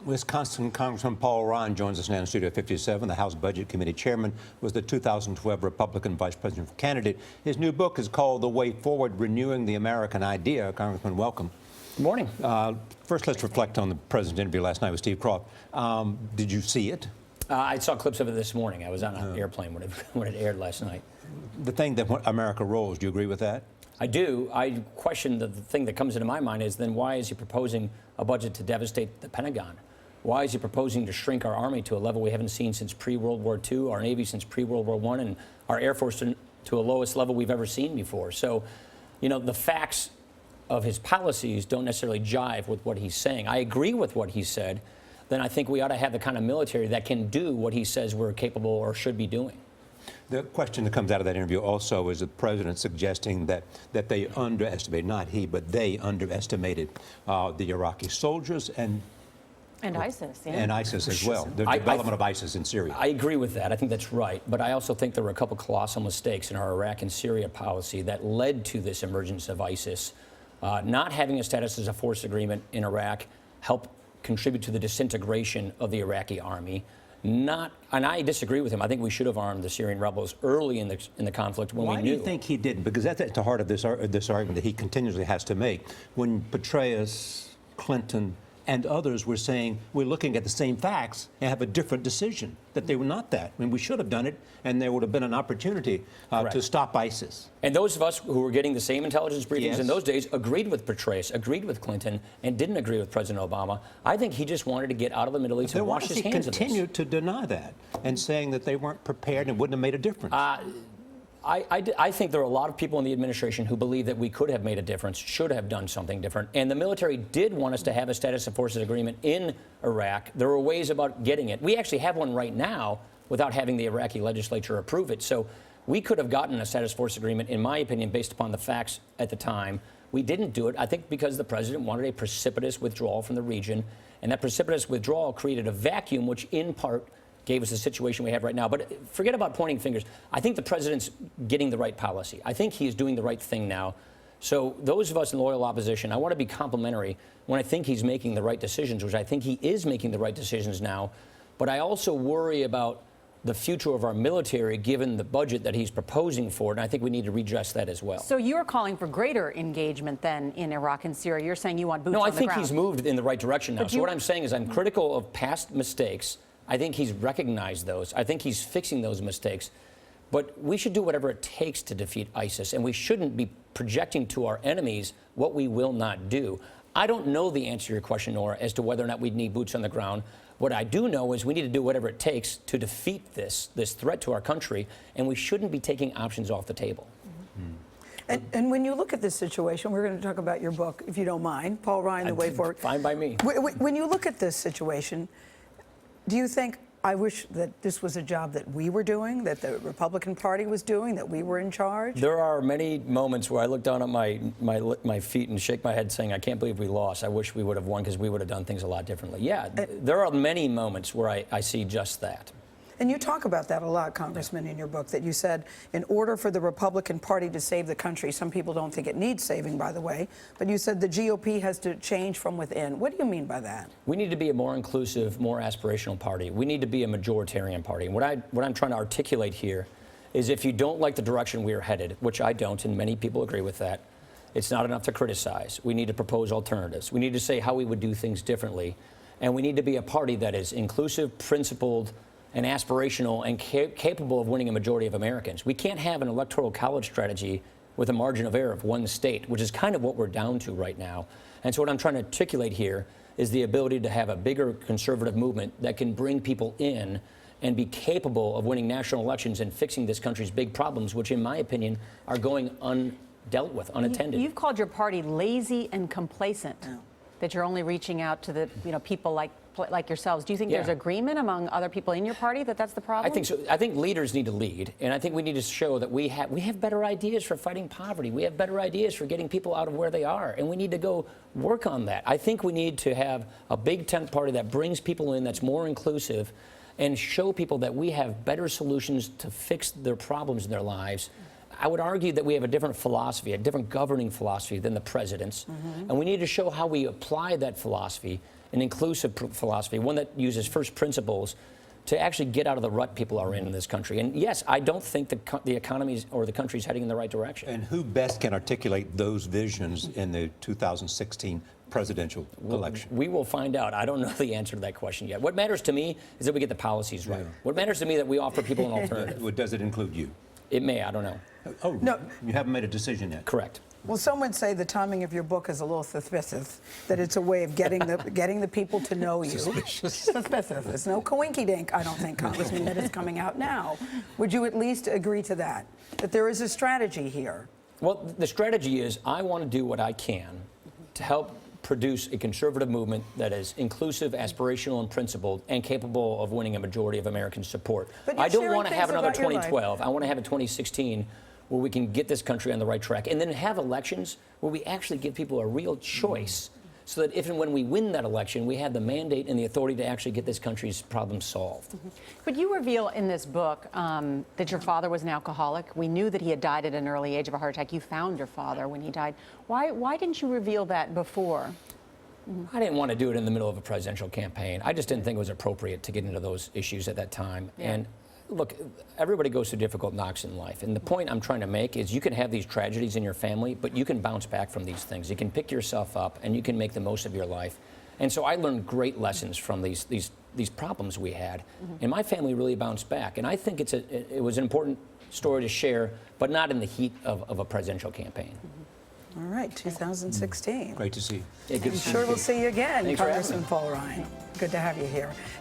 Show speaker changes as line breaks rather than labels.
Wisconsin Congressman Paul Ryan joins us now in Studio 57. The House Budget Committee chairman, was the 2012 Republican vice presidential candidate. His new book is called The Way Forward, Renewing the American Idea. Congressman, welcome.
Good morning.
First, let's reflect on the president's interview last night with Steve Croft. Did you see it?
I saw clips of it this morning. I was on an airplane when it aired last night.
The thing that America rolls, do you agree with that?
I do. I question the thing that comes into my mind is then why is he proposing a budget to devastate the Pentagon? Why is he proposing to shrink our Army to a level we haven't seen since pre-World War II, our Navy since pre-World War I, and our Air Force to a lowest level we've ever seen before? So, you know, the facts of his policies don't necessarily jive with what he's saying. I agree with what he said. Then I think we ought to have the kind of military that can do what he says we're capable or should be doing.
The question that comes out of that interview also is the president suggesting that they underestimated, not he, but they underestimated the Iraqi soldiers and
ISIS, yeah.
And ISIS as well, the development of ISIS in Syria.
I agree with that. I think that's right. But I also think there were a couple colossal mistakes in our Iraq and Syria policy that led to this emergence of ISIS. Not having a status as a force agreement in Iraq helped contribute to the disintegration of the Iraqi army. And I disagree with him. I think we should have armed the Syrian rebels early in the conflict when we knew.
Why do you think he didn't? Because that's at the heart of this argument that he continuously has to make. When Petraeus, Clinton, and others were saying we're looking at the same facts and have a different decision, that they were not that. I mean, we should have done it, and there would have been an opportunity to stop ISIS.
And those of us who were getting the same intelligence briefings in those days agreed with Petraeus, agreed with Clinton, and didn't agree with President Obama. I think he just wanted to get out of the Middle East and wash his hands of this.
He continued to deny that and saying that they weren't prepared and wouldn't have made a difference.
I think there are a lot of people in the administration who believe that we could have made a difference, should have done something different. And the military did want us to have a status of forces agreement in Iraq. There were ways about getting it. We actually have one right now without having the Iraqi legislature approve it. So we could have gotten a status force agreement, in my opinion, based upon the facts at the time. We didn't do it, I think, because the president wanted a precipitous withdrawal from the region. And that precipitous withdrawal created a vacuum, which in part gave us the situation we have right now. But forget about pointing fingers. I think the president's getting the right policy. I think he is doing the right thing now. So those of us in loyal opposition, I want to be complimentary when I think he's making the right decisions, which I think he is making the right decisions now. But I also worry about the future of our military given the budget that he's proposing for it, and I think we need to redress that as well.
So you're calling for greater engagement then in Iraq and Syria. You're saying you want boots on the ground.
No, I think he's moved in the right direction now. So what I'm saying is I'm critical of past mistakes. I think he's recognized those. I think he's fixing those mistakes. But we should do whatever it takes to defeat ISIS, and we shouldn't be projecting to our enemies what we will not do. I don't know the answer to your question, Nora, as to whether or not we need boots on the ground. What I do know is we need to do whatever it takes to defeat this threat to our country, and we shouldn't be taking options off the table.
Mm-hmm. And when you look at this situation, we're going to talk about your book, if you don't mind, Paul Ryan, The Way Forward.
Fine by me.
When you look at this situation, do you think, I wish that this was a job that we were doing, that the Republican Party was doing, that we were in charge?
There are many moments where I look down at my feet and shake my head saying, I can't believe we lost. I wish we would have won because we would have done things a lot differently. Yeah, there are many moments where I see just that.
And you talk about that a lot, Congressman, in your book, that you said in order for the Republican Party to save the country, some people don't think it needs saving, by the way, but you said the GOP has to change from within. What do you mean by that?
We need to be a more inclusive, more aspirational party. We need to be a majoritarian party. And what I'm trying to articulate here is if you don't like the direction we are headed, which I don't, and many people agree with that, it's not enough to criticize. We need to propose alternatives. We need to say how we would do things differently. And we need to be a party that is inclusive, principled, and aspirational and capable of winning a majority of Americans. We can't have an electoral college strategy with a margin of error of one state, which is kind of what we're down to right now. And so what I'm trying to articulate here is the ability to have a bigger conservative movement that can bring people in and be capable of winning national elections and fixing this country's big problems, which in my opinion are going undealt with, unattended.
You've called your party lazy and complacent, that you're only reaching out to the people like yourselves. Do you think there's agreement among other people in your party that that's the problem?
I think so. I think leaders need to lead, and I think we need to show that we have better ideas for fighting poverty. We have better ideas for getting people out of where they are, and we need to go work on that. I think we need to have a big tent party that brings people in, that's more inclusive, and show people that we have better solutions to fix their problems in their lives. I would argue that we have a different philosophy, a different governing philosophy than the president's, and we need to show how we apply that philosophy an inclusive philosophy, one that uses first principles to actually get out of the rut people are in this country. And yes, I don't think the economy or the country is heading in the right direction.
And who best can articulate those visions in the 2016 presidential election?
We will find out. I don't know the answer to that question yet. What matters to me is that we get the policies right. What matters to me is that we offer people an alternative.
Does it include you?
It may. I don't know.
Oh,
No.
You haven't made a decision yet.
Correct.
Well, some would say the timing of your book is a little suspicious, that it's a way of getting the people to know you. Suspicious. There's no coinky-dink, I don't think, Congressman, that is coming out now. Would you at least agree to that? That there is a strategy here?
Well, the strategy is I want to do what I can to help produce a conservative movement that is inclusive, aspirational, and principled, and capable of winning a majority of American support.
But you're
I don't
sharing
want to
things
have another
about your life.
2012. I want to have a 2016 where we can get this country on the right track, and then have elections where we actually give people a real choice, so that if and when we win that election, we have the mandate and the authority to actually get this country's problems solved.
But you reveal in this book that your father was an alcoholic. We knew that he had died at an early age of a heart attack. You found your father when he died. Why didn't you reveal that before?
I didn't want to do it in the middle of a presidential campaign. I just didn't think it was appropriate to get into those issues at that time.
Yeah.
And look, everybody goes through difficult knocks in life. And the point I'm trying to make is you can have these tragedies in your family, but you can bounce back from these things. You can pick yourself up and you can make the most of your life. And so I learned great lessons from these problems we had. And my family really bounced back. And I think it was an important story to share, but not in the heat of a presidential campaign.
All right, 2016.
Great to see you.
Yeah, good
I'm
to see
sure
you.
we'll see you again,
Thanks for having
Congressman
me.
Paul Ryan. Good to have you here.